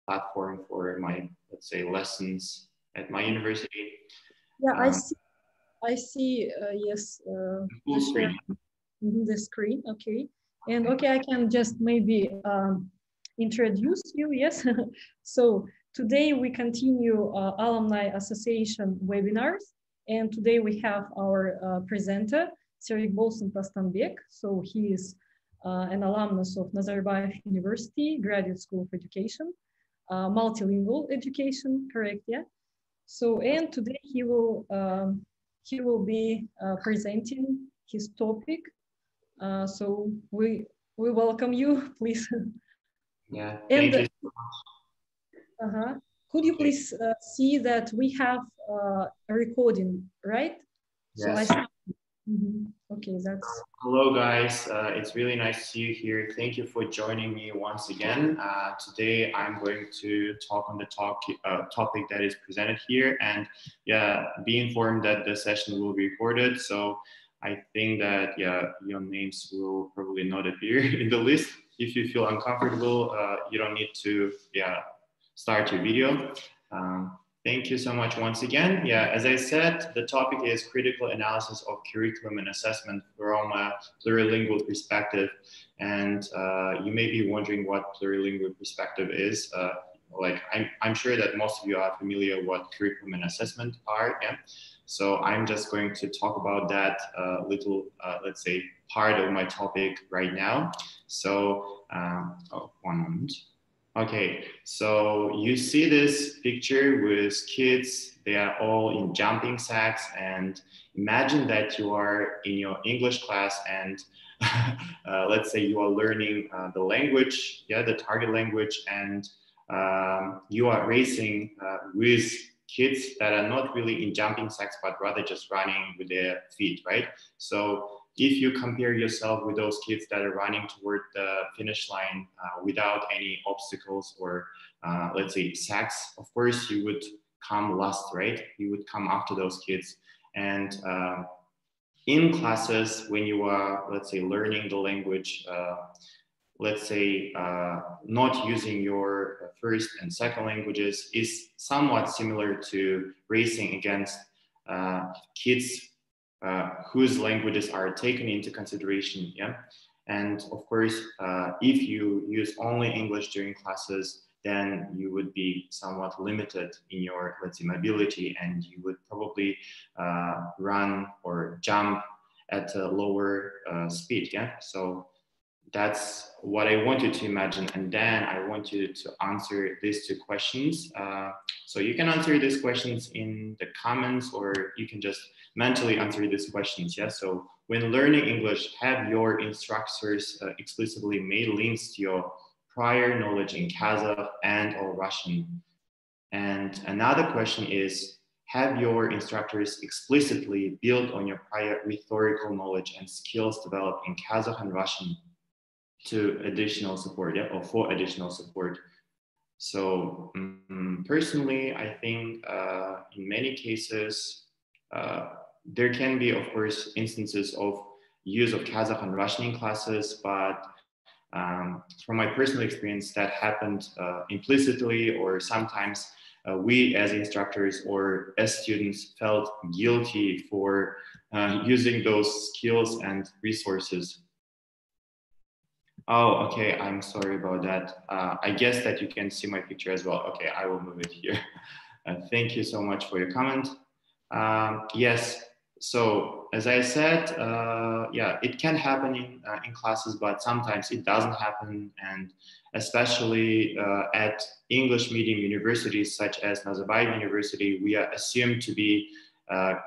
platform for my, let's say, lessons at my university. Yeah, I see, yes, Full screen. The screen, okay. And okay, I can just maybe introduce you, yes. So today we continue Alumni Association webinars. And today we have our presenter, Serikbolsyn Tastanbek. So he is an alumnus of Nazarbayev University, Graduate School of Education, multilingual education, correct, yeah? So, and today he will be presenting his topic. So we welcome you, please. Yeah, thank you so much. Could you please see that we have a recording, right? Yes. So okay, that's. Hello guys, it's really nice to see you here. Thank you for joining me once again. Today I'm going to talk on the topic that is presented here, and yeah, be informed that the session will be recorded. So I think that your names will probably not appear in the list. If you feel uncomfortable, you don't need to start your video. Thank you so much once again. Yeah, as I said, the topic is critical analysis of curriculum and assessment from a plurilingual perspective. And you may be wondering what plurilingual perspective is. I'm sure that most of you are familiar what curriculum and assessment are. Yeah. So I'm just going to talk about that little, let's say, part of my topic right now. So, one moment. Okay, so you see this picture with kids, they are all in jumping sacks, and imagine that you are in your English class and let's say you are learning the language, the target language, and you are racing with kids that are not really in jumping sacks, but rather just running with their feet, right? So if you compare yourself with those kids that are running toward the finish line without any obstacles or let's say sacks, of course you would come last, right? You would come after those kids. And in classes, when you are, let's say, learning the language, let's say not using your first and second languages is somewhat similar to racing against kids whose languages are taken into consideration, yeah? And of course, if you use only English during classes, then you would be somewhat limited in your, let's say, mobility, and you would probably run or jump at a lower speed, yeah? So that's what I want you to imagine. And then I want you to answer these two questions. So you can answer these questions in the comments, or you can just mentally answer these questions. Yeah. So when learning English, have your instructors explicitly made links to your prior knowledge in Kazakh and or Russian? And another question is, have your instructors explicitly built on your prior rhetorical knowledge and skills developed in Kazakh and Russian to additional support, yeah, or for additional support? So personally, I think in many cases, there can be, of course, instances of use of Kazakh and Russian in classes, but from my personal experience, that happened implicitly, or sometimes we as instructors or as students felt guilty for using those skills and resources. Oh, okay, I'm sorry about that. I guess that you can see my picture as well. Okay, I will move it here. Thank you so much for your comment. Yes, so as I said, yeah, it can happen in classes, but sometimes it doesn't happen. And especially at English medium universities such as Nazarbayev University, we are assumed to be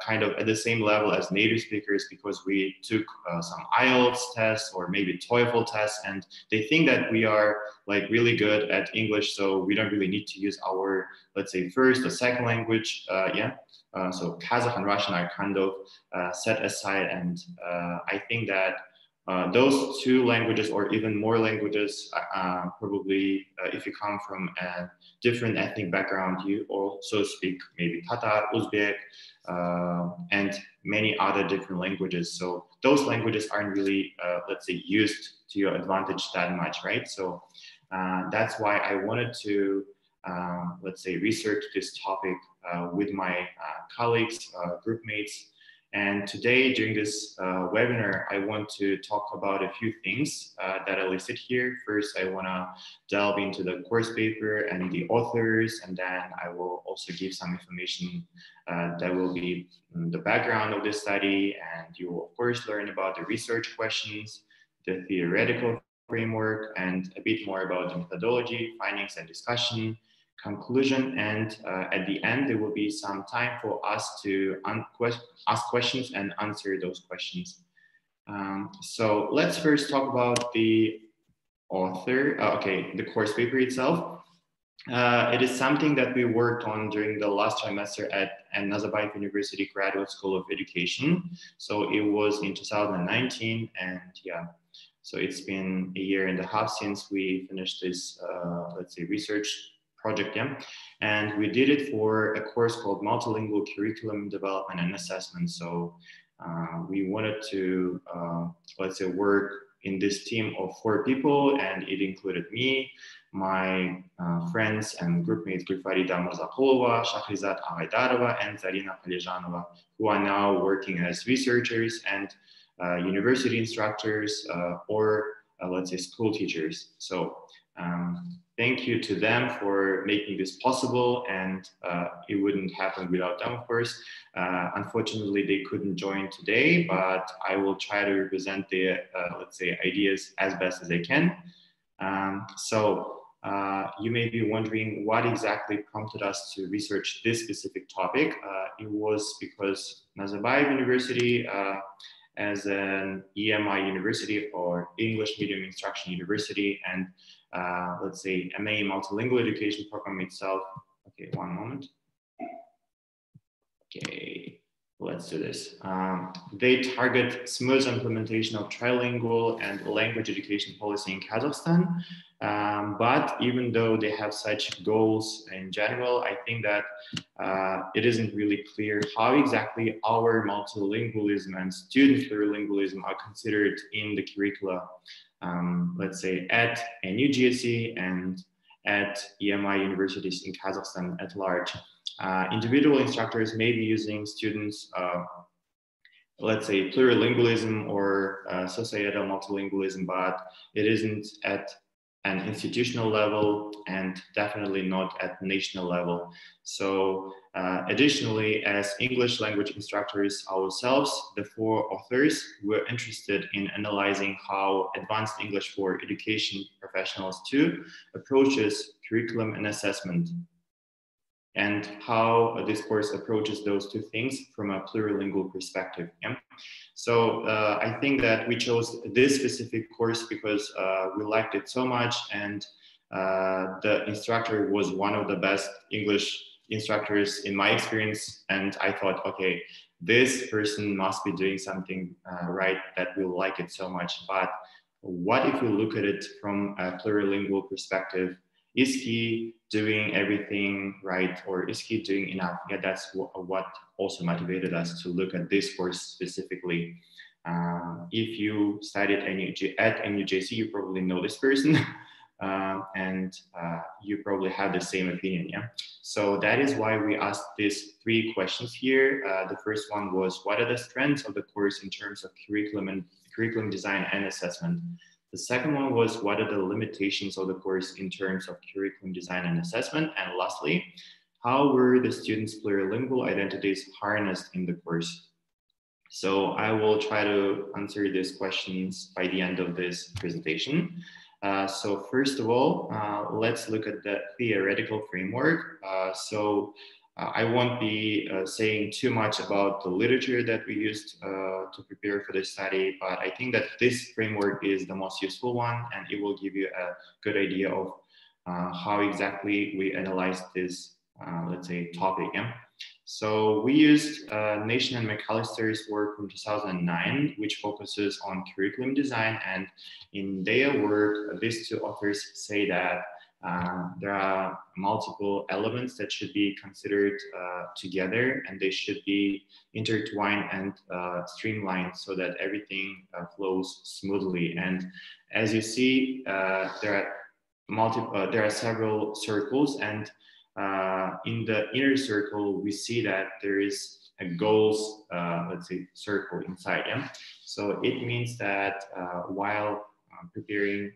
kind of at the same level as native speakers because we took some IELTS tests or maybe TOEFL tests, and they think that we are like really good at English, so we don't really need to use our, let's say, first or second language. So Kazakh and Russian are kind of set aside, and I think that those two languages or even more languages, probably if you come from a different ethnic background, you also speak maybe Tatar, Uzbek, and many other different languages. So those languages aren't really, let's say, used to your advantage that much, right? So that's why I wanted to let's say, research this topic with my colleagues, group mates. And today, during this webinar, I want to talk about a few things that I listed here. First, I want to delve into the course paper and the authors, and then I will also give some information that will be the background of the study, and you will, of course, learn about the research questions, the theoretical framework, and a bit more about the methodology, findings and discussion, conclusion, and at the end there will be some time for us to ask questions and answer those questions. So let's first talk about the author, the course paper itself. It is something that we worked on during the last trimester at Nazarbayev University Graduate School of Education. So it was in 2019, and yeah, so it's been a year and a half since we finished this, let's say, research project, yeah. And we did it for a course called Multilingual Curriculum Development and Assessment. So we wanted to, let's say, work in this team of 4 people, and it included me, my friends and group mates Farida Murzaqulova, Shahrizad Agaydarova, and Zarina Palejanova, who are now working as researchers and university instructors or let's say school teachers. So thank you to them for making this possible, and it wouldn't happen without them, of course. Unfortunately, they couldn't join today, but I will try to represent their, let's say, ideas as best as I can. So you may be wondering what exactly prompted us to research this specific topic. It was because Nazarbayev University, as an EMI university or English Medium Instruction University, and let's say MA Multilingual Education program itself. Okay, one moment. Okay, let's do this. They target smooth implementation of trilingual and language education policy in Kazakhstan. But even though they have such goals in general, I think that it isn't really clear how exactly our multilingualism and student plurilingualism are considered in the curricula, let's say at NUGSE and at EMI universities in Kazakhstan at large. Individual instructors may be using students, let's say, plurilingualism or societal multilingualism, but it isn't at an institutional level and definitely not at national level. So additionally, as English language instructors ourselves, the 4 authors were interested in analyzing how Advanced English for Education Professionals 2 approaches curriculum and assessment, and how this course approaches those 2 things from a plurilingual perspective. Yeah? So I think that we chose this specific course because we liked it so much, and the instructor was one of the best English instructors in my experience, and I thought, okay, this person must be doing something right that we'll like it so much. But what if we look at it from a plurilingual perspective? Is he doing everything right, or is he doing enough? Yeah, that's what also motivated us to look at this course specifically. If you studied at NUJC, you probably know this person, and you probably have the same opinion, yeah? So that is why we asked these 3 questions here. The first one was, what are the strengths of the course in terms of curriculum design and assessment? The second one was, what are the limitations of the course in terms of curriculum design and assessment? And lastly, how were the students' plurilingual identities harnessed in the course? So I will try to answer these questions by the end of this presentation. So first of all, let's look at the theoretical framework. I won't be saying too much about the literature that we used to prepare for this study, but I think that this framework is the most useful one, and it will give you a good idea of how exactly we analyze this, let's say, topic. Yeah? So we used Nation and McAllister's work from 2009, which focuses on curriculum design, and in their work, these 2 authors say that there are multiple elements that should be considered together, and they should be intertwined and streamlined so that everything flows smoothly. And as you see, there are there are several circles, and in the inner circle, we see that there is a goals, let's say, circle inside. Yeah. So it means that while preparing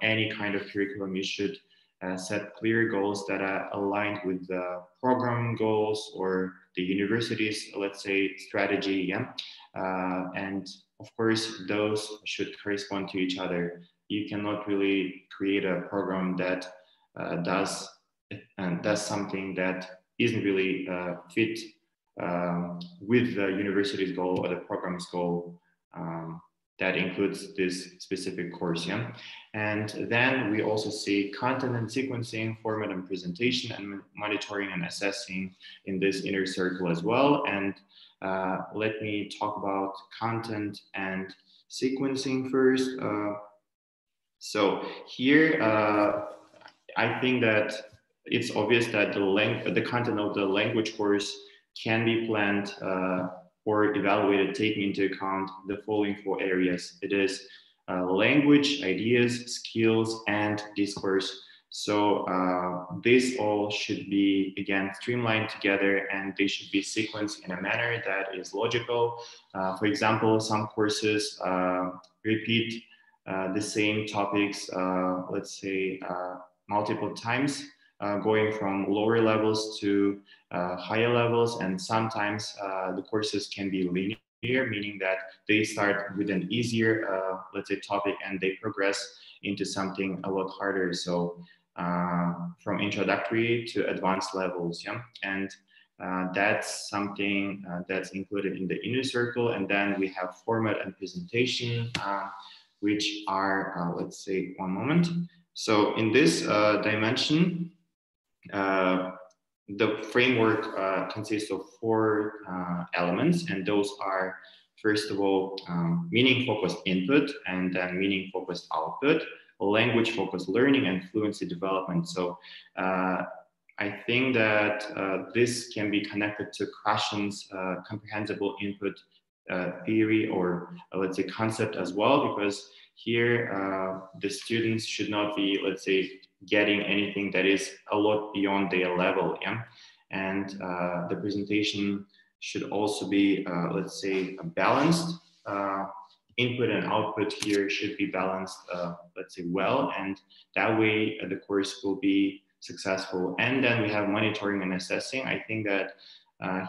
any kind of curriculum, you should set clear goals that are aligned with the program goals or the university's, let's say, strategy. Yeah. And of course, those should correspond to each other. You cannot really create a program that does something that isn't really fit with the university's goal or the program's goal that includes this specific course. Yeah. And then we also see content and sequencing, format and presentation, and monitoring and assessing in this inner circle as well. And let me talk about content and sequencing first. So here, I think that it's obvious that the content of the language course can be planned or evaluated, taking into account the following 4 areas. It is language, ideas, skills, and discourse. So these all should be, again, streamlined together, and they should be sequenced in a manner that is logical. For example, some courses repeat the same topics, let's say, multiple times, going from lower levels to higher levels. And sometimes the courses can be linear, meaning that they start with an easier, let's say, topic, and they progress into something a lot harder. So from introductory to advanced levels. Yeah. And that's something that's included in the inner circle. And then we have format and presentation, which are, let's say, one moment. So in this dimension, the framework consists of 4 elements, and those are, first of all, meaning-focused input, and then meaning-focused output, language-focused learning, and fluency development. So I think that this can be connected to Krashen's comprehensible input theory, or let's say concept as well, because here the students should not be, let's say, getting anything that is a lot beyond their level. Yeah. And the presentation should also be, let's say, balanced. Input and output here should be balanced, let's say, well, and that way the course will be successful. And then we have monitoring and assessing. I think that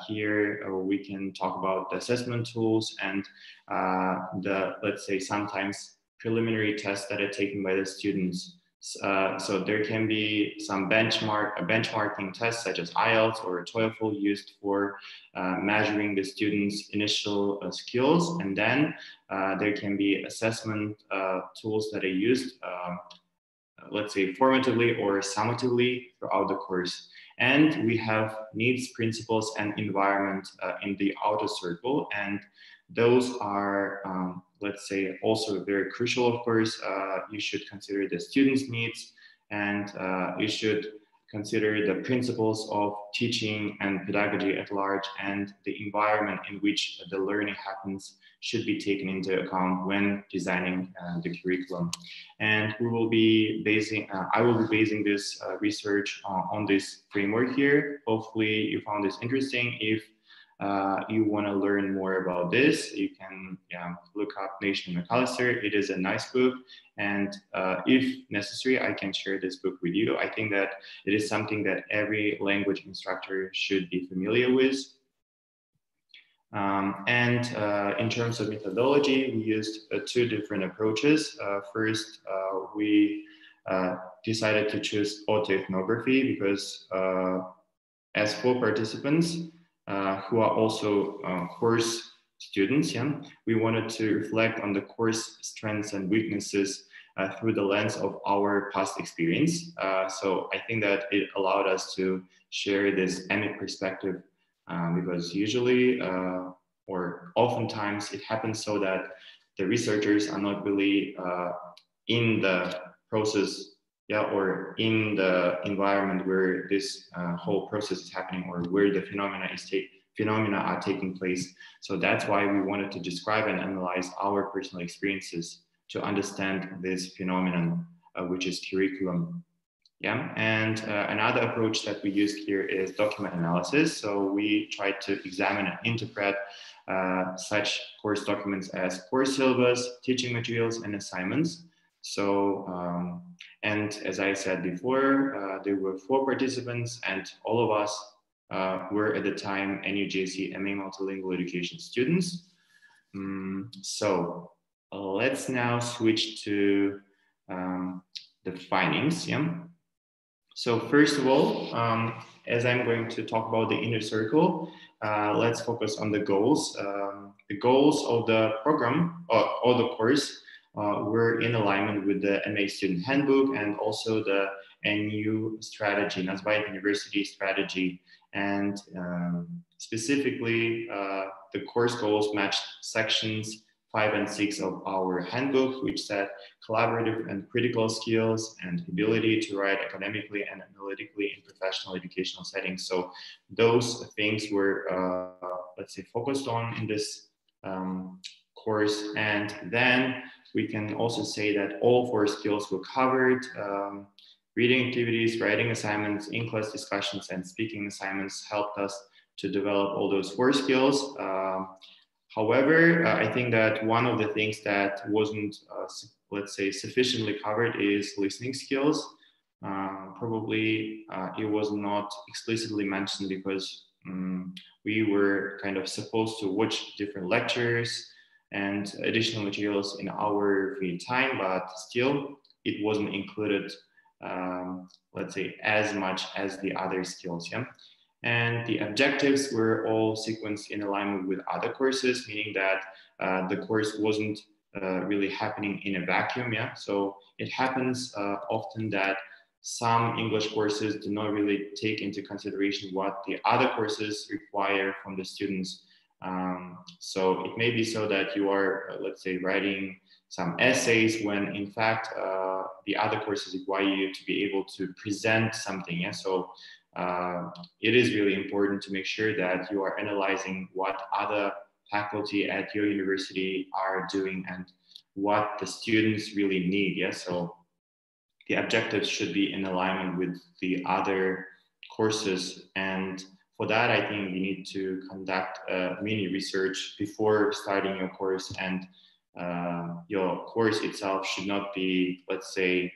here we can talk about the assessment tools and let's say, sometimes preliminary tests that are taken by the students. So there can be some benchmarking tests such as IELTS or TOEFL used for measuring the students' initial skills. And then there can be assessment tools that are used, let's say, formatively or summatively throughout the course. And we have needs, principles, and environment in the outer circle. And those are, let's say, also very crucial, of course. You should consider the students' needs, and you should consider the principles of teaching and pedagogy at large, and the environment in which the learning happens should be taken into account when designing the curriculum. And we will be basing, I will be basing this research on this framework here. Hopefully you found this interesting. If you want to learn more about this, you can look up Nation McAllister. It is a nice book, and if necessary, I can share this book with you. I think that it is something that every language instructor should be familiar with. In terms of methodology, we used 2 different approaches. First, we decided to choose autoethnography because as 4 participants, who are also course students, we wanted to reflect on the course strengths and weaknesses through the lens of our past experience. So I think that it allowed us to share this EMIC perspective, because usually or oftentimes it happens so that the researchers are not really in the process, or in the environment where this whole process is happening, or where the phenomena are taking place. So that's why we wanted to describe and analyze our personal experiences to understand this phenomenon which is curriculum. Yeah, and another approach that we use here is document analysis. So we try to examine and interpret such course documents as course syllabus, teaching materials, and assignments. So, and as I said before, there were 4 participants, and all of us were at the time NUJC MA Multilingual Education students. So let's now switch to the findings. Yeah. So first of all, as I'm going to talk about the inner circle, let's focus on the goals. The goals of the program or the course were in alignment with the MA Student Handbook and also the NU strategy, Nazarbayev University strategy. And specifically, the course goals matched sections 5 and 6 of our handbook, which said collaborative and critical skills and ability to write academically and analytically in professional educational settings. So those things were, let's say, focused on in this course. And then we can also say that all 4 skills were covered. Reading activities, writing assignments, in-class discussions, and speaking assignments helped us to develop all those 4 skills. However, I think that one of the things that wasn't, let's say, sufficiently covered is listening skills. Probably it was not explicitly mentioned because we were kind of supposed to watch different lectures and additional materials in our free time, but still it wasn't included, let's say, as much as the other skills. Yeah. And the objectives were all sequenced in alignment with other courses, meaning that the course wasn't really happening in a vacuum. Yeah, so it happens often that some English courses do not really take into consideration what the other courses require from the students. So it may be so that you are, let's say, writing some essays when in fact the other courses require you to be able to present something. Yeah, so it is really important to make sure that you are analyzing what other faculty at your university are doing and what the students really need. Yeah, so the objectives should be in alignment with the other courses, and for that I think you need to conduct mini research before starting your course, and your course itself should not be, let's say,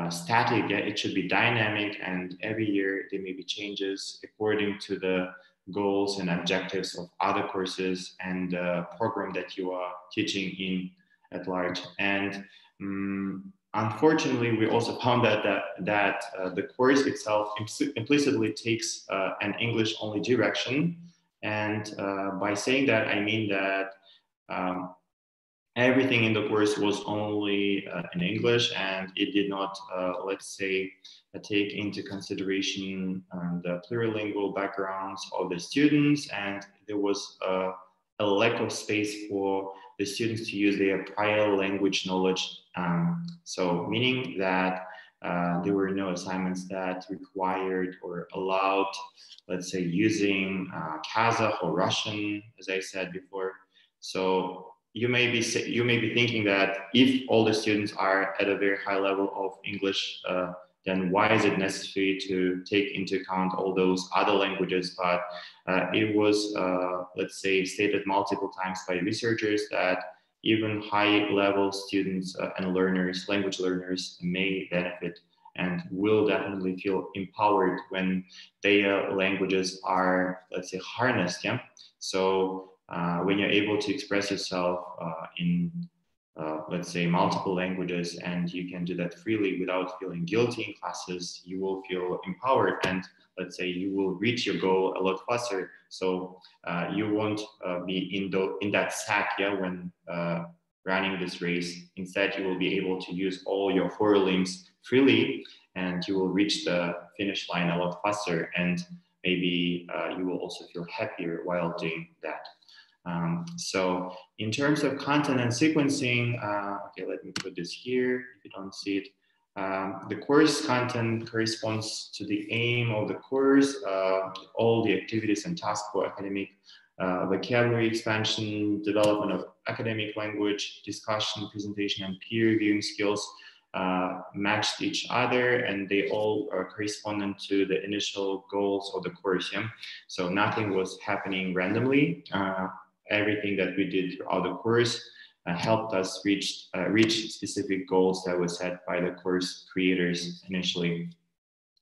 static. Yeah? It should be dynamic, and every year there may be changes according to the goals and objectives of other courses and the program that you are teaching in at large. And unfortunately, we also found that the course itself implicitly takes an English-only direction. And by saying that, I mean that everything in the course was only in English, and it did not, let's say, take into consideration the plurilingual backgrounds of the students, and there was a lack of space for the students to use their prior language knowledge. So meaning that there were no assignments that required or allowed, let's say, using Kazakh or Russian, as I said before. So you may be thinking that if all the students are at a very high level of English, then why is it necessary to take into account all those other languages? But it was, let's say, stated multiple times by researchers that even high-level students and learners, language learners, may benefit and will definitely feel empowered when their languages are, let's say, harnessed. Yeah. So when you're able to express yourself in, let's say, multiple languages, and you can do that freely without feeling guilty in classes, you will feel empowered, and let's say you will reach your goal a lot faster. So you won't be in that sack, yeah, when running this race. Instead, you will be able to use all your 4 limbs freely, and you will reach the finish line a lot faster, and maybe you will also feel happier while doing that. So in terms of content and sequencing, okay, let me put this here if you don't see it. The course content corresponds to the aim of the course, all the activities and tasks for academic vocabulary expansion, development of academic language, discussion, presentation, and peer reviewing skills matched each other, and they all corresponded to the initial goals of the course. Yeah? So nothing was happening randomly. Everything that we did throughout the course helped us reach specific goals that were set by the course creators initially.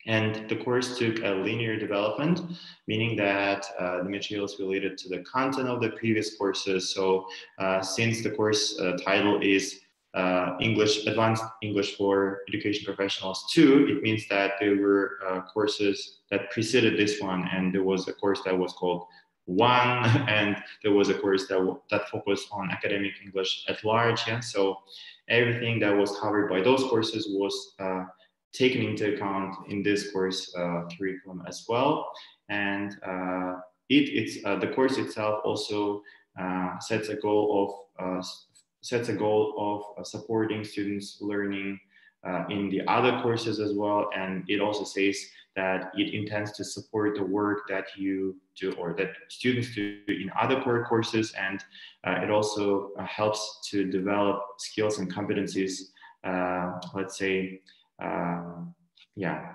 And the course took a linear development, meaning that the materials related to the content of the previous courses. So since the course title is Advanced English for Education Professionals 2, it means that there were courses that preceded this one, and there was a course that was called 1, and there was a course that focused on academic English at large. Yeah? So everything that was covered by those courses was taken into account in this course curriculum as well. And the course itself also sets a goal of supporting students learning in the other courses as well. And it also says that it intends to support the work that you do or that students do in other core courses. And it also helps to develop skills and competencies, let's say,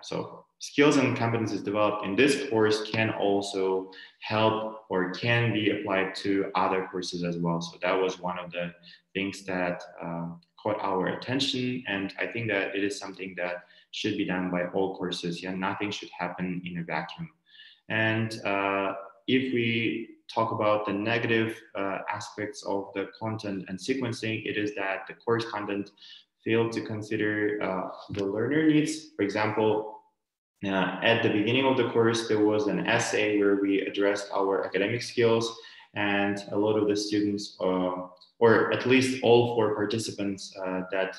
so skills and competencies developed in this course can also help or can be applied to other courses as well. So that was one of the things that caught our attention. And I think that it is something that should be done by all courses. Yeah, nothing should happen in a vacuum. And if we talk about the negative aspects of the content and sequencing, it is that the course content failed to consider the learner needs. For example, at the beginning of the course, there was an essay where we addressed our academic skills, and a lot of the students, or at least all 4 participants that,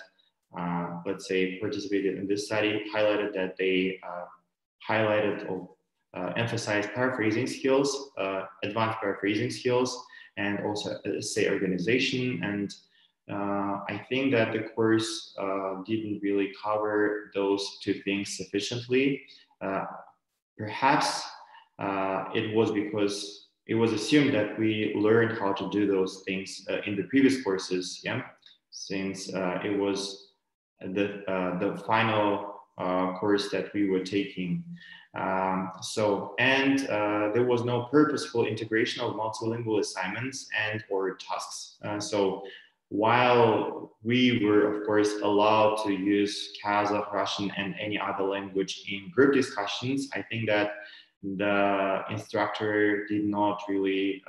let's say, participated in this study, highlighted that they emphasized paraphrasing skills, advanced paraphrasing skills, and also essay organization. And I think that the course didn't really cover those 2 things sufficiently. Perhaps it was because it was assumed that we learned how to do those things in the previous courses, yeah, since it was the final course that we were taking. There was no purposeful integration of multilingual assignments and or tasks. So while we were, of course, allowed to use Kazakh, Russian, and any other language in group discussions, I think that the instructor did not really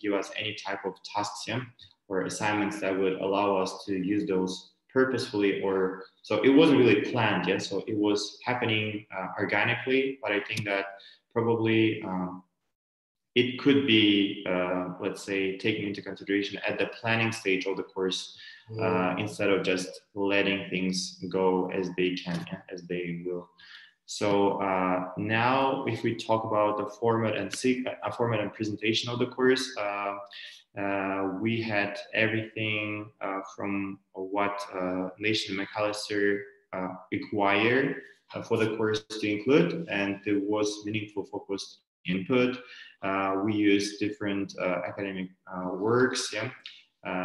give us any type of tasks, yeah, or assignments that would allow us to use those purposefully, or so it wasn't really planned, yeah. So it was happening organically, but I think that probably it could be, let's say, taken into consideration at the planning stage of the course, instead of just letting things go as they can, yeah, as they will. So now, if we talk about the format and presentation of the course, we had everything from what Nation McAllister required for the course to include, and there was meaningful focused input. We used different academic works, yeah,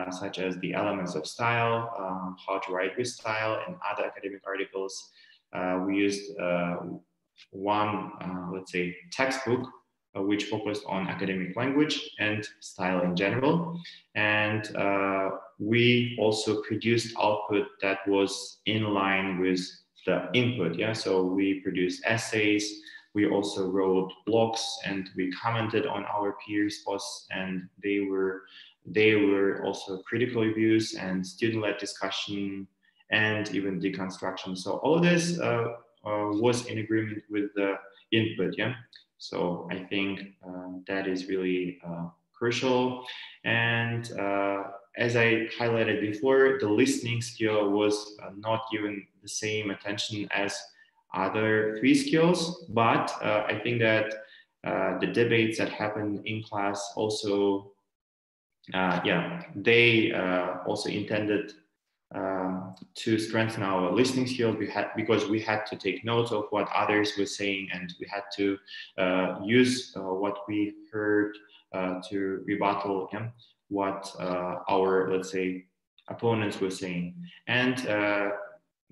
such as the Elements of Style, How to Write with Style, and other academic articles. We used one, let's say, textbook, which focused on academic language and style in general. And we also produced output that was in line with the input. Yeah, so we produced essays. We also wrote blogs, and we commented on our peers' posts, and they were also critical reviews and student-led discussion and even deconstruction. So all of this was in agreement with the input, yeah. So I think that is really crucial. And as I highlighted before, the listening skill was not given the same attention as other 3 skills, but I think that the debates that happened in class also, they also intended to strengthen our listening skills. Because we had to take notes of what others were saying, and we had to use what we heard to rebuttal what our, let's say, opponents were saying. And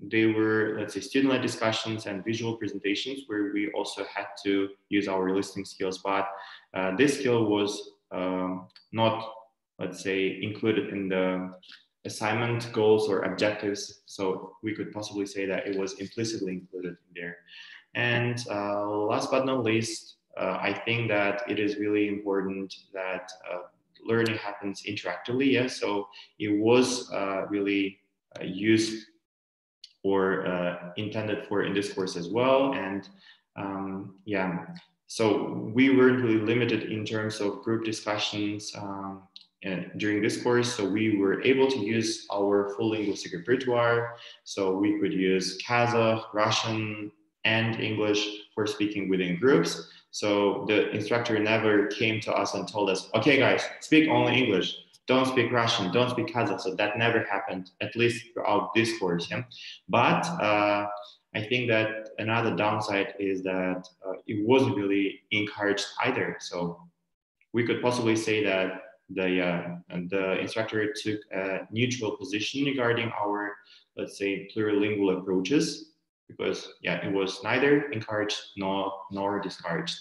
they were, let's say, student-led discussions and visual presentations where we also had to use our listening skills, but this skill was not, let's say, included in the assignment goals or objectives. So we could possibly say that it was implicitly included in there. And last but not least, I think that it is really important that learning happens interactively. Yeah, so it was really used or intended for in this course as well. And yeah, so we weren't really limited in terms of group discussions during this course. So we were able to use our full linguistic repertoire. So we could use Kazakh, Russian, and English for speaking within groups. So the instructor never came to us and told us, okay, guys, speak only English. Don't speak Russian, don't speak Kazakh. So that never happened, at least throughout this course. Yeah? But I think that another downside is that it wasn't really encouraged either. So we could possibly say that the instructor took a neutral position regarding our, let's say, plurilingual approaches, because yeah, it was neither encouraged nor discouraged.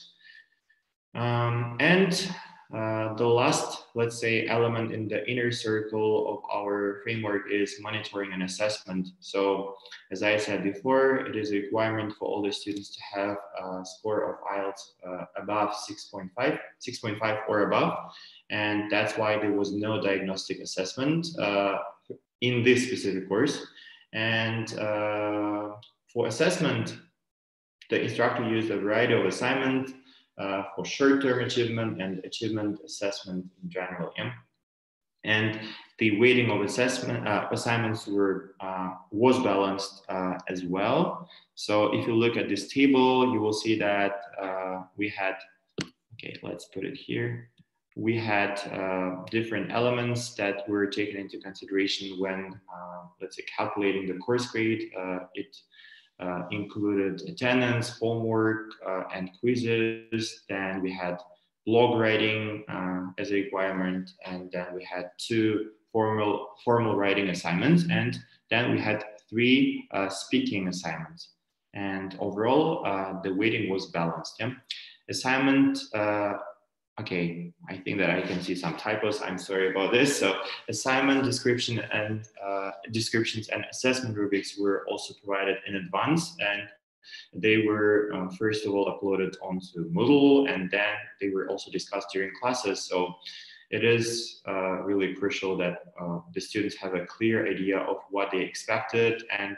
And the last, let's say, element in the inner circle of our framework is monitoring and assessment. So as I said before, it is a requirement for all the students to have a score of IELTS above 6.5 or above. And that's why there was no diagnostic assessment in this specific course. And for assessment, the instructor used a variety of assignments for short-term achievement and achievement assessment in general. Yeah? And the weighting of assignments was balanced as well. So if you look at this table, you will see that we had, okay, let's put it here. We had different elements that were taken into consideration when, let's say, calculating the course grade. It included attendance, homework, and quizzes. Then we had blog writing as a requirement, and then we had 2 formal writing assignments, and then we had 3 speaking assignments. And overall, the weighting was balanced. Yeah? Assignment. Okay, I think that I can see some typos. I'm sorry about this. So assignment description and descriptions and assessment rubrics were also provided in advance, and they were first of all uploaded onto Moodle, and then they were also discussed during classes. So it is really crucial that the students have a clear idea of what they expected. And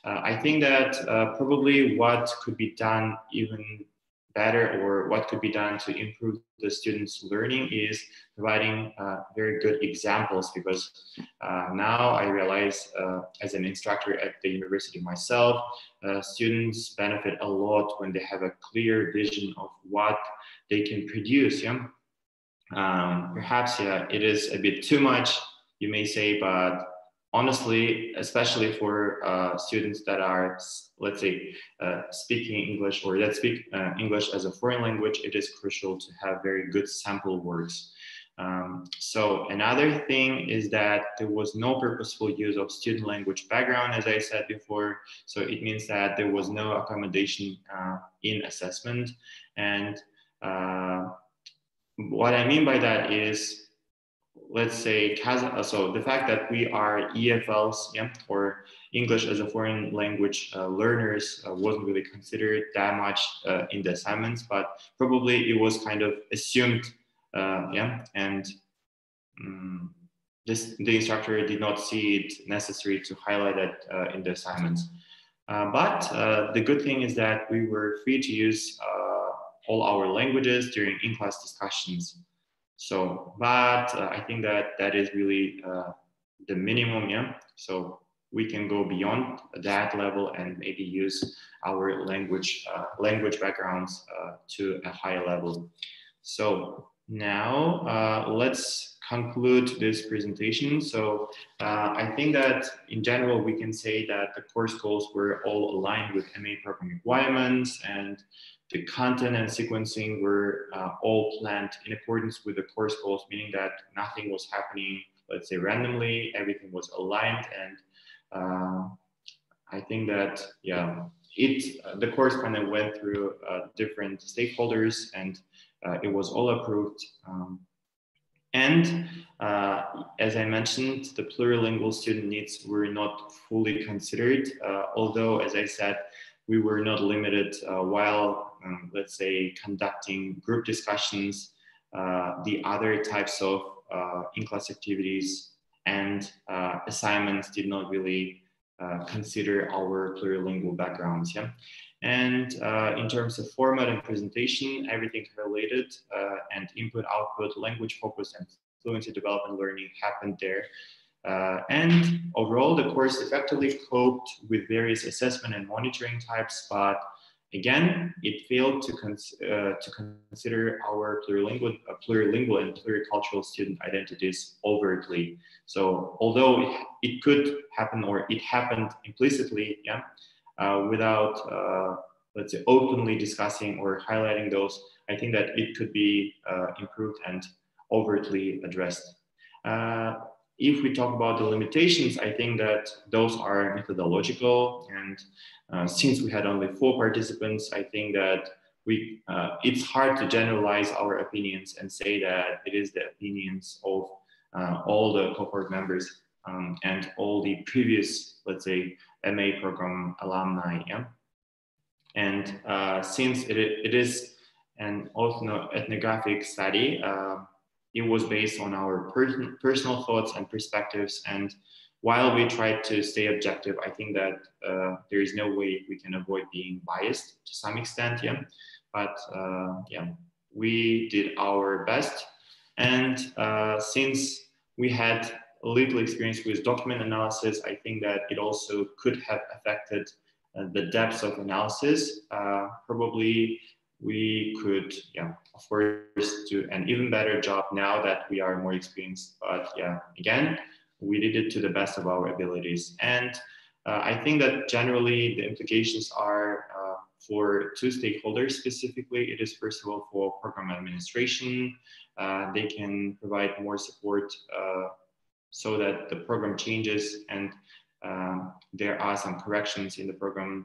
I think that probably what could be done even better, or what could be done to improve the students' learning, is providing very good examples, because now I realize as an instructor at the university myself, students benefit a lot when they have a clear vision of what they can produce. Yeah? Perhaps, yeah, it is a bit too much, you may say, but honestly, especially for students that are, let's say, speaking English, or that speak English as a foreign language, it is crucial to have very good sample words. So another thing is that there was no purposeful use of student language background, as I said before. So it means that there was no accommodation in assessment. And what I mean by that is, let's say, so the fact that we are EFLs, yeah, or English as a foreign language learners wasn't really considered that much in the assignments, but probably it was kind of assumed, yeah, and the instructor did not see it necessary to highlight it in the assignments. But the good thing is that we were free to use all our languages during in-class discussions. So, but I think that that is really the minimum, yeah. So we can go beyond that level and maybe use our language backgrounds to a higher level. So now let's conclude this presentation. So I think that in general we can say that the course goals were all aligned with MA program requirements, and the content and sequencing were all planned in accordance with the course goals, meaning that nothing was happening, let's say, randomly. Everything was aligned, and I think that, yeah, the course kind of went through different stakeholders, and it was all approved. And as I mentioned, the plurilingual student needs were not fully considered, although, as I said, we were not limited while, let's say, conducting group discussions, the other types of in-class activities and assignments did not really consider our plurilingual backgrounds. Yeah? And in terms of format and presentation, everything related and input, output, language focus, and fluency development learning happened there. And overall, the course effectively coped with various assessment and monitoring types, but again, it failed to consider our plurilingual and pluricultural student identities overtly. So although it could happen, or it happened implicitly, yeah, without, let's say, openly discussing or highlighting those, I think that it could be improved and overtly addressed. If we talk about the limitations, I think that those are methodological, and since we had only 4 participants, I think that it's hard to generalize our opinions and say that it is the opinions of all the cohort members and all the previous, let's say, MA program alumni. Yeah? And since it is an ethnographic study, it was based on our personal thoughts and perspectives. And while we tried to stay objective, I think that there is no way we can avoid being biased to some extent. Yeah, but yeah, we did our best. And since we had little experience with document analysis, I think that it also could have affected the depth of analysis. Probably we could, yeah, of course, do an even better job now that we are more experienced. But yeah, again, we did it to the best of our abilities. And I think that generally the implications are for 2 stakeholders specifically. It is, first of all, for program administration. They can provide more support so that the program changes and there are some corrections in the program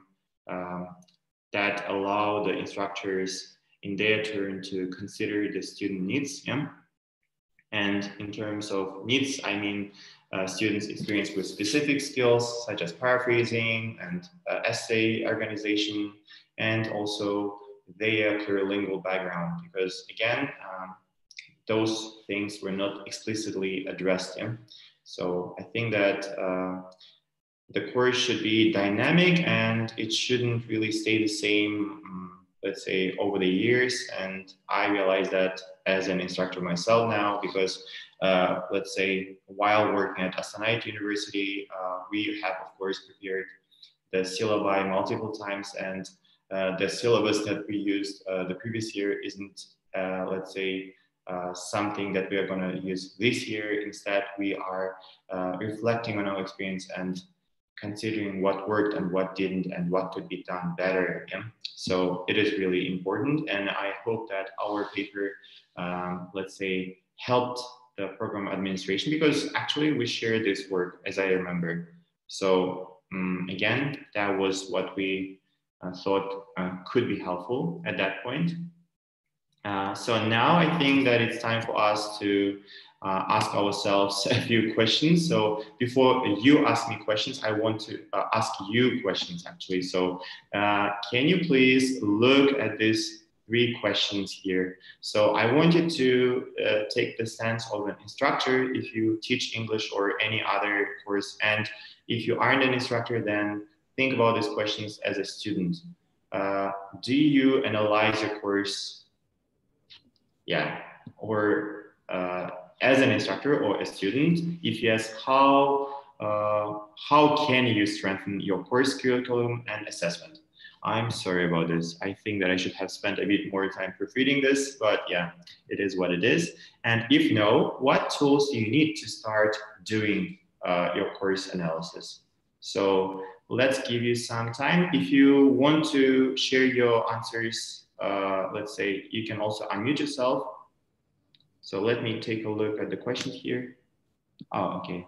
that allow the instructors in their turn to consider the student needs. Yeah? And in terms of needs, I mean students experience with specific skills such as paraphrasing and essay organization, and also their plurilingual background, because again, those things were not explicitly addressed. Yeah? So I think that the course should be dynamic and it shouldn't really stay the same, let's say, over the years. And I realize that as an instructor myself now, because let's say while working at Tastanbek University, we have, of course, prepared the syllabi multiple times, and the syllabus that we used the previous year isn't, let's say, something that we are going to use this year. Instead, we are reflecting on our experience and considering what worked and what didn't and what could be done better. Yeah? So it is really important, and I hope that our paper, let's say, helped the program administration, because actually we shared this work, as I remember. So again, that was what we thought could be helpful at that point. So now I think that it's time for us to ask ourselves a few questions. So before you ask me questions, I want to ask you questions actually. So can you please look at these 3 questions here? So I want you to take the stance of an instructor if you teach English or any other course. And if you aren't an instructor, then think about these questions as a student. Do you analyze your course? Yeah, or as an instructor or a student? If yes, how can you strengthen your course curriculum and assessment? I'm sorry about this. I think that I should have spent a bit more time proofreading this, but yeah, it is what it is. And if no, what tools do you need to start doing your course analysis? So let's give you some time. If you want to share your answers, let's say you can also unmute yourself. So let me take a look at the question here. Oh, okay.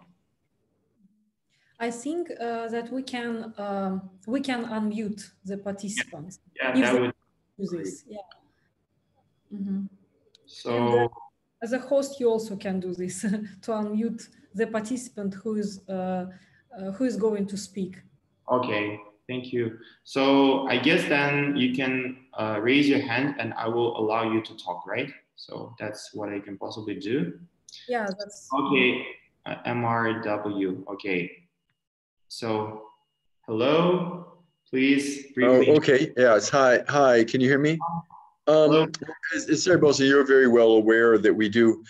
I think that we can unmute the participants Yeah, if that they would do be great. this. Yeah. Mm-hmm. And So, as a host, you also can do this to unmute the participant who is going to speak. okay, thank you. So I guess then you can raise your hand and I will allow you to talk, right? So that's what I can possibly do. Yeah, that's Okay, MRW. Okay, so hello, please Oh, briefly. okay. Yes. Hi. Hi. Can you hear me? Hello. As Serikbolsyn, you're very well aware that we do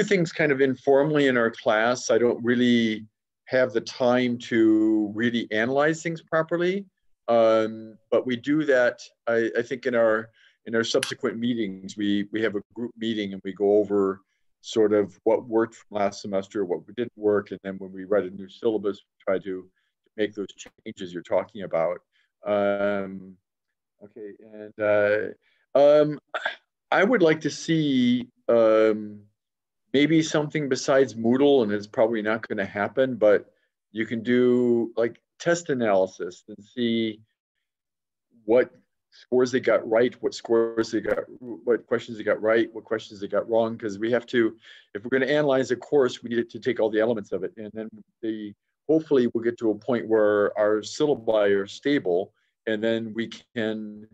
things kind of informally in our class. I don't really have the time to really analyze things properly, but we do that. I think in our subsequent meetings, we have a group meeting and we go over sort of what worked from last semester, what didn't work, and then when we write a new syllabus, we try to make those changes you're talking about. Um, okay, and I would like to see maybe something besides Moodle, and it's probably not going to happen, but you can do like test analysis and see what scores they got right, what questions they got right, what questions they got wrong, because we have to, if we're going to analyze a course, we need to take all the elements of it, and then hopefully we'll get to a point where our syllabi are stable, and then we can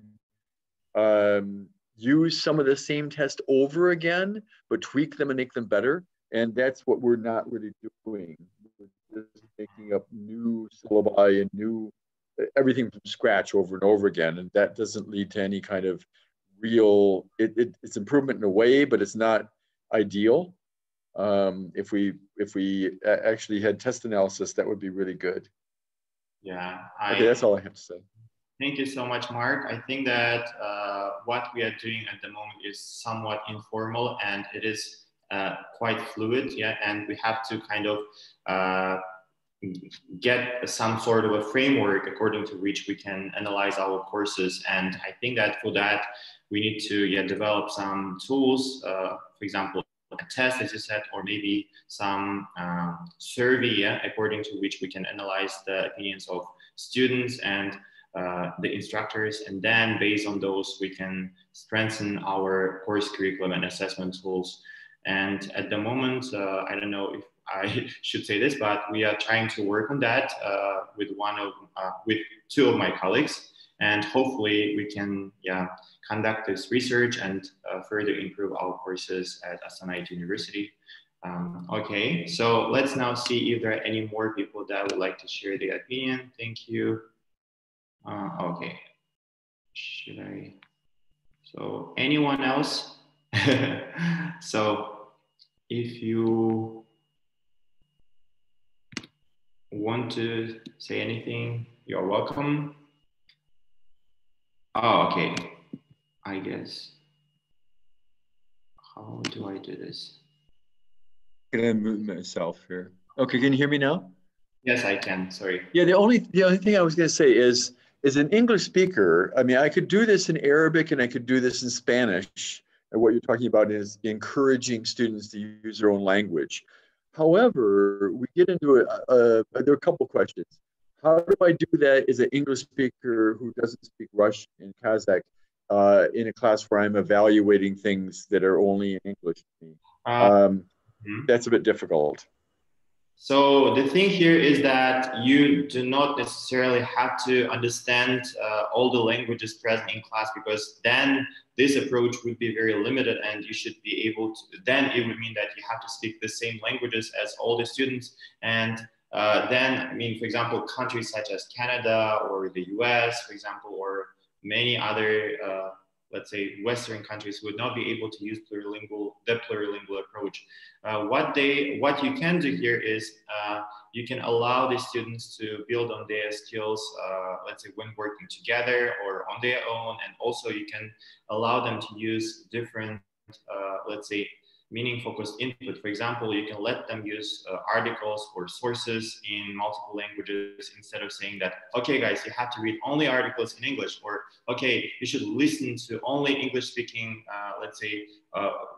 use some of the same test over again, but tweak them and make them better. And that's what we're not really doing. We're just making up new syllabi and everything from scratch over and over again. And that doesn't lead to any kind of it's improvement in a way, but it's not ideal. If we actually had test analysis, that would be really good. Yeah. Okay, that's all I have to say. Thank you so much, Mark. I think that what we are doing at the moment is somewhat informal and it is quite fluid, yeah, and we have to kind of get some sort of a framework according to which we can analyze our courses. And I think that for that, we need to develop some tools, for example, a test, as you said, or maybe some survey, according to which we can analyze the opinions of students and the instructors, and then based on those we can strengthen our course curriculum and assessment tools. And at the moment, I don't know if I should say this, but we are trying to work on that with two of my colleagues, and hopefully we can conduct this research and further improve our courses at Astana University. Okay, so let's now see if there are any more people that would like to share their opinion. Thank you. Okay, should I? So anyone else? So if you want to say anything, you're welcome. Oh, okay. I guess. How do I do this? I'm gonna move myself here. Okay, can you hear me now? Yes, I can. Sorry. Yeah, the only thing I was going to say is an English speaker. I mean, I could do this in Arabic and I could do this in Spanish. And what you're talking about is encouraging students to use their own language. However, we get into there are a couple questions. How do I do that as an English speaker who doesn't speak Russian and Kazakh in a class where I'm evaluating things that are only in English to me? That's a bit difficult. So the thing here is that you do not necessarily have to understand all the languages present in class, because then this approach would be very limited and you should be able to, then it would mean that you have to speak the same languages as all the students. And then, I mean, for example, countries such as Canada or the US, for example, or many other let's say Western countries would not be able to use the plurilingual approach. What you can do here is you can allow the students to build on their skills, let's say when working together or on their own, and also you can allow them to use different, let's say, meaning focused input. For example, you can let them use articles or sources in multiple languages instead of saying that, okay, guys, you have to read only articles in English, or okay, you should listen to only English speaking let's say,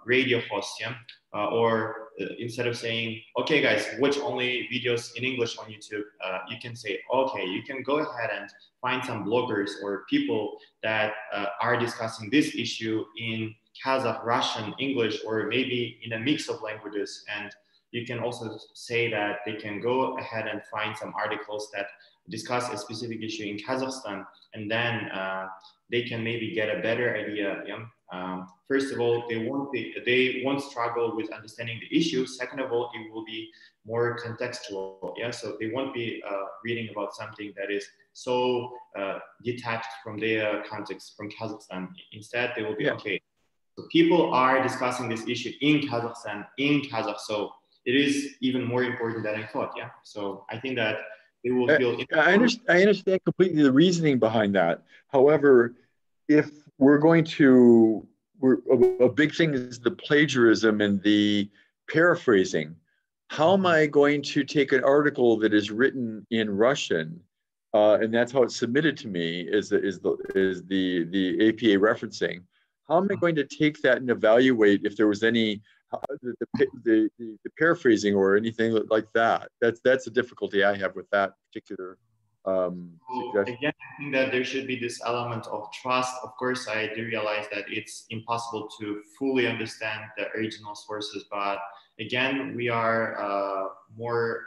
radio host, yeah? Or instead of saying, okay, guys, watch only videos in English on YouTube, you can say, okay, you can go ahead and find some bloggers or people that are discussing this issue in Kazakh, Russian, English, or maybe in a mix of languages. And you can also say that they can go ahead and find some articles that discuss a specific issue in Kazakhstan, and then they can maybe get a better idea. Yeah? First of all, they won't struggle with understanding the issue. Second of all, it will be more contextual. Yeah, so they won't be reading about something that is so detached from their context from Kazakhstan. Instead, they will be okay. So people are discussing this issue in Kazakhstan, in Kazakh. So it is even more important than I thought. Yeah. So I think that they will feel. I understand completely the reasoning behind that. However, if we're going to, a big thing is the plagiarism and the paraphrasing. How am I going to take an article that is written in Russian, and that's how it's submitted to me, is the APA referencing? How am I going to take that and evaluate if there was any the paraphrasing or anything like that? That's the difficulty I have with that particular suggestion. Again, I think that there should be this element of trust. Of course, I do realize that it's impossible to fully understand the original sources, but again, we are more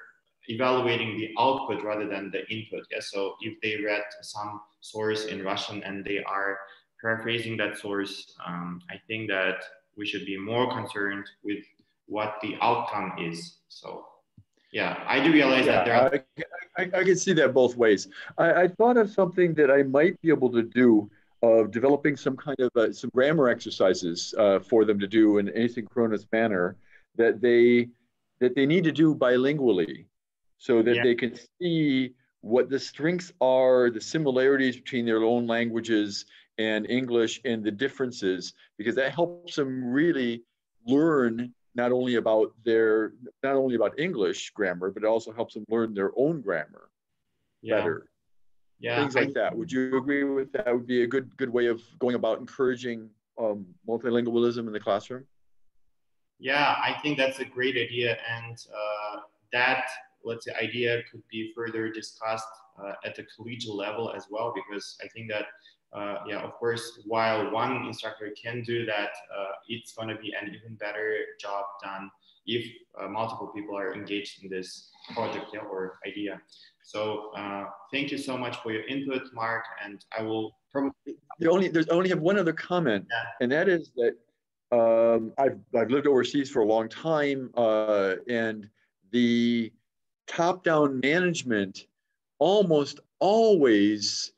evaluating the output rather than the input. Yeah? So if they read some source in Russian and they are paraphrasing that source, I think that we should be more concerned with what the outcome is. So yeah, I do realize that there are... I can see that both ways. I thought of something that I might be able to do, of developing some kind of some grammar exercises for them to do in an asynchronous manner that they need to do bilingually, so that they can see what the strengths are, the similarities between their own languages and English, and the differences, because that helps them really learn not only about English grammar, but it also helps them learn their own grammar better. Yeah, things like that. Would you agree with that? Would be a good way of going about encouraging multilingualism in the classroom? Yeah, I think that's a great idea, and that, let's say, idea could be further discussed at the collegial level as well, because I think that yeah, of course, while one instructor can do that, it's going to be an even better job done if multiple people are engaged in this project or idea. So thank you so much for your input, Mark, and I will probably... There's only have one other comment, and that is that I've lived overseas for a long time, and the top-down management almost always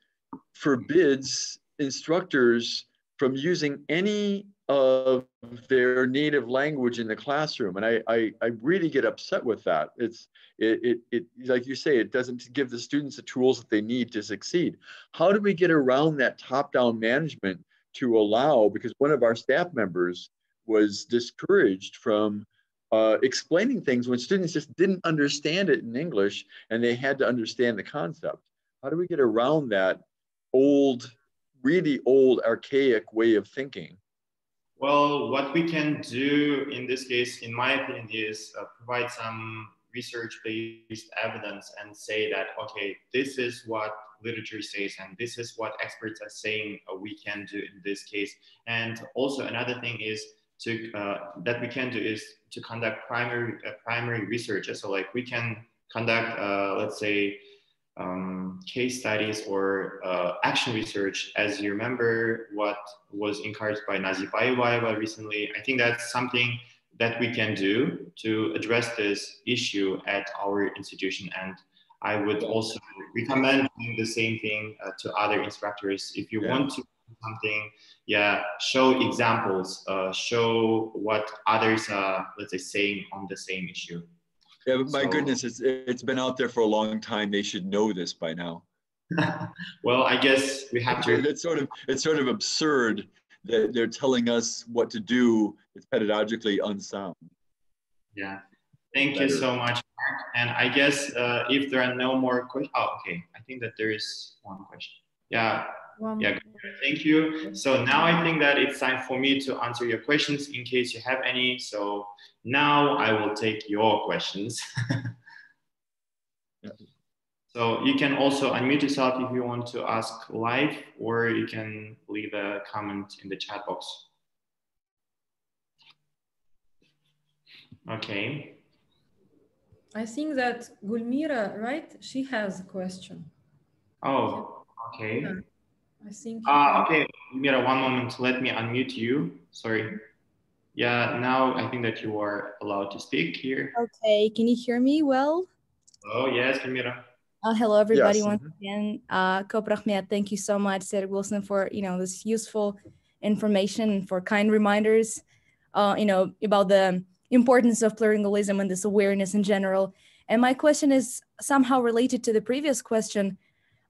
forbids instructors from using any of their native language in the classroom, and I really get upset with that. It like you say, it doesn't give the students the tools that they need to succeed. How do we get around that top-down management to allow? Because one of our staff members was discouraged from explaining things when students just didn't understand it in English, and they had to understand the concept. How do we get around that old, really old, archaic way of thinking? Well, what we can do in this case, in my opinion, is provide some research-based evidence and say that, okay, this is what literature says, and this is what experts are saying we can do in this case. And also another thing is that we can do is to conduct primary research. So like we can conduct, let's say, case studies or action research. As you remember, what was encouraged by Nazibaieva recently, I think that's something that we can do to address this issue at our institution. And I would also recommend doing the same thing to other instructors. If you want to do something, show examples, show what others are, let's say, saying on the same issue. Yeah, but my goodness, it's been out there for a long time. They should know this by now. Well, I guess we have to. It's sort of absurd that they're telling us what to do. It's pedagogically unsound. Yeah. Thank you so much, Mark. And I guess if there are no more questions, oh, okay. I think that there is one question. Yeah. Yeah, thank you. So now I think that it's time for me to answer your questions in case you have any. So now I will take your questions. So you can also unmute yourself if you want to ask live, or you can leave a comment in the chat box. Okay. I think that Gulmira, right? She has a question. Oh, okay. Yeah, I think. Okay, Mira, one moment. Let me unmute you. Sorry. Yeah, now I think that you are allowed to speak here. Okay, can you hear me well? Oh, yes, Mira. Hello, everybody. Yes. Once again, Koprachmet, thank you so much, Serikbolsyn, for this useful information and for kind reminders, about the importance of plurilingualism and this awareness in general. And my question is somehow related to the previous question.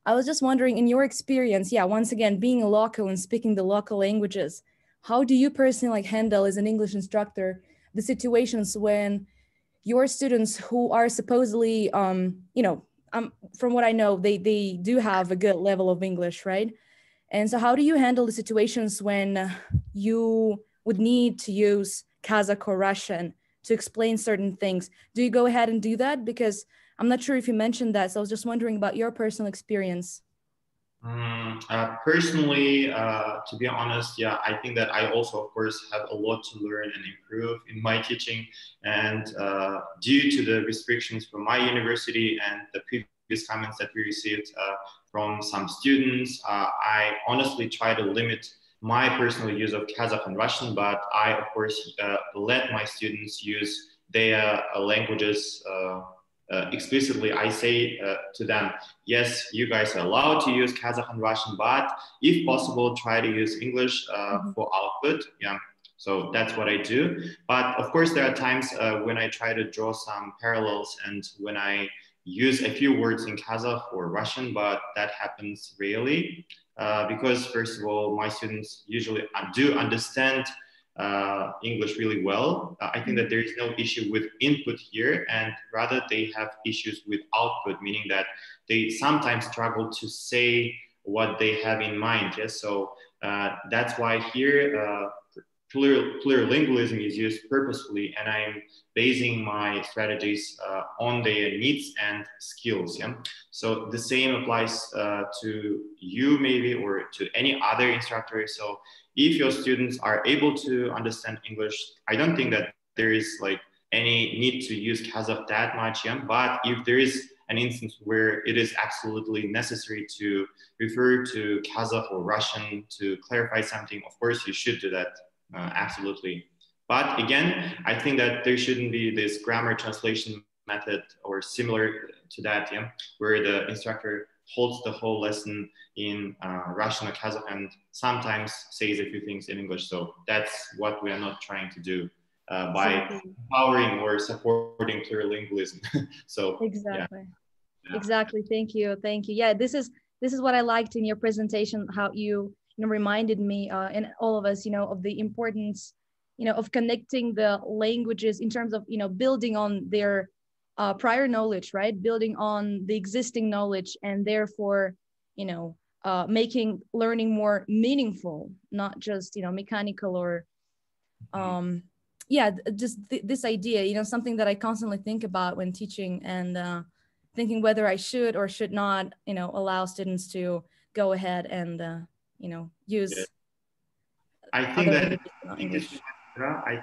I was just wondering, in your experience, once again, being a local and speaking the local languages, how do you personally handle as an English instructor the situations when your students who are supposedly, from what I know, they do have a good level of English, right? And so how do you handle the situations when you would need to use Kazakh or Russian to explain certain things? Do you go ahead and do that? Because I'm not sure if you mentioned that, so I was just wondering about your personal experience. Personally, to be honest, I think that I also, of course, have a lot to learn and improve in my teaching. And due to the restrictions from my university and the previous comments that we received from some students, I honestly try to limit my personal use of Kazakh and Russian, but I, of course, let my students use their languages explicitly. I say to them, yes, you guys are allowed to use Kazakh and Russian, but if possible, try to use English for output. Yeah, so that's what I do. But of course, there are times when I try to draw some parallels and when I use a few words in Kazakh or Russian, but that happens rarely because, first of all, my students usually do understand English really well. I think that there is no issue with input here, and rather they have issues with output, meaning that they sometimes struggle to say what they have in mind. Yes, so that's why here plurilingualism is used purposefully, and I'm basing my strategies on their needs and skills. Yeah, so the same applies to you maybe, or to any other instructor. So if your students are able to understand English, I don't think that there is like any need to use Kazakh that much. Yeah? But if there is an instance where it is absolutely necessary to refer to Kazakh or Russian to clarify something, of course you should do that, absolutely. But again, I think that there shouldn't be this grammar translation method or similar to that, yeah, where the instructor holds the whole lesson in Russian or Kazakh and sometimes says a few things in English. So that's what we are not trying to do by empowering or supporting plurilingualism. So exactly. Yeah. Exactly. Thank you. Thank you. Yeah, this is what I liked in your presentation, how you reminded me and all of us, of the importance, of connecting the languages in terms of, building on their prior knowledge, right? Building on the existing knowledge, and therefore, making learning more meaningful, not just, mechanical or, just this idea, something that I constantly think about when teaching, and thinking whether I should or should not, allow students to go ahead and, use. Yeah. I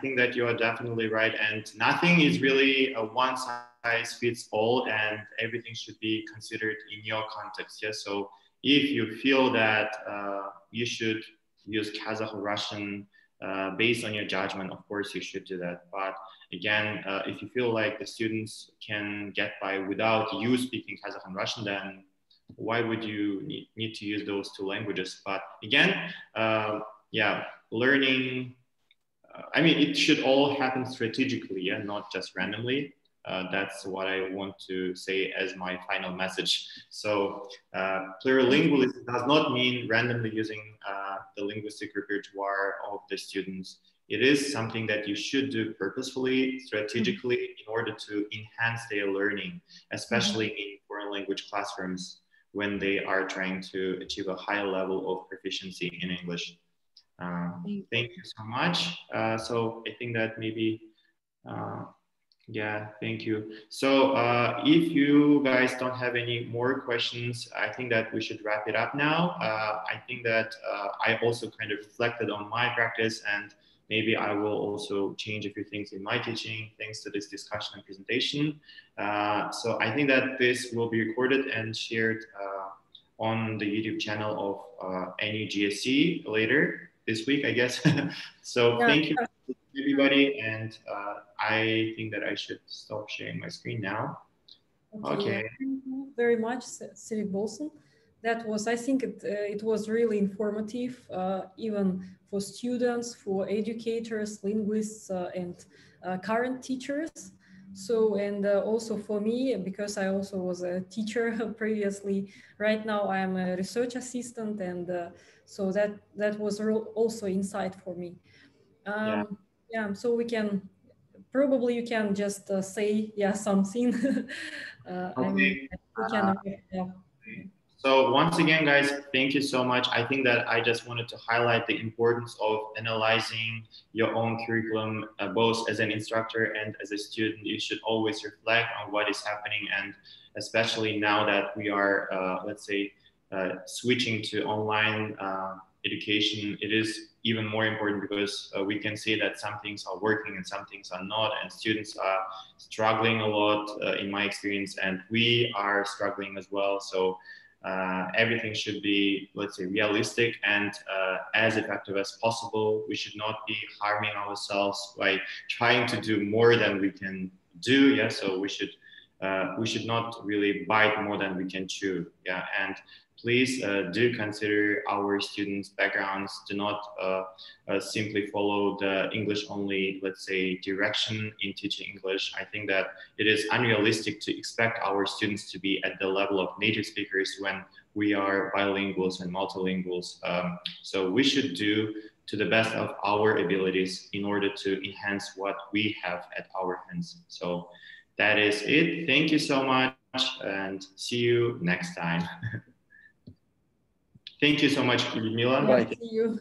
think that you are definitely right, and nothing is really a one size fits all, and everything should be considered in your context. Yeah. So if you feel that you should use Kazakh or Russian based on your judgment, of course you should do that. But again, if you feel like the students can get by without you speaking Kazakh and Russian, then why would you need to use those two languages? But again, learning, I mean, it should all happen strategically, yeah, not just randomly. That's what I want to say as my final message. So plurilingualism does not mean randomly using the linguistic repertoire of the students. It is something that you should do purposefully, strategically, in order to enhance their learning, especially in foreign language classrooms, when they are trying to achieve a high level of proficiency in English. Thank you so much. So I think that maybe, yeah, thank you. So if you guys don't have any more questions, I think that we should wrap it up now. I think that I also kind of reflected on my practice, and maybe I will also change a few things in my teaching thanks to this discussion and presentation. So I think that this will be recorded and shared on the YouTube channel of NUGSC later this week, I guess. So yeah. Thank you everybody, and I think that I should stop sharing my screen now. Okay. Thank you very much, Serikbolsyn. That was, I think it was really informative, even for students, for educators, linguists, and current teachers. So, and also for me, because I also was a teacher previously, right now I am a research assistant, and so that was also insight for me. Yeah, so we can, probably you can just say, yeah, something. Okay. I mean, we can, yeah. So once again, guys, thank you so much. I think that I just wanted to highlight the importance of analyzing your own curriculum, both as an instructor and as a student. You should always reflect on what is happening, and especially now that we are, let's say, switching to online education, it is even more important, because we can see that some things are working and some things are not, and students are struggling a lot in my experience, and we are struggling as well. So everything should be, let's say, realistic and as effective as possible. We should not be harming ourselves by trying to do more than we can do. Yeah, so we should not really bite more than we can chew. Yeah, and please do consider our students' backgrounds. Do not simply follow the English only, let's say, direction in teaching English. I think that it is unrealistic to expect our students to be at the level of native speakers when we are bilinguals and multilinguals. So we should do to the best of our abilities in order to enhance what we have at our hands. So that is it. Thank you so much, and see you next time. Thank you so much, Ludmila. Yeah, see you.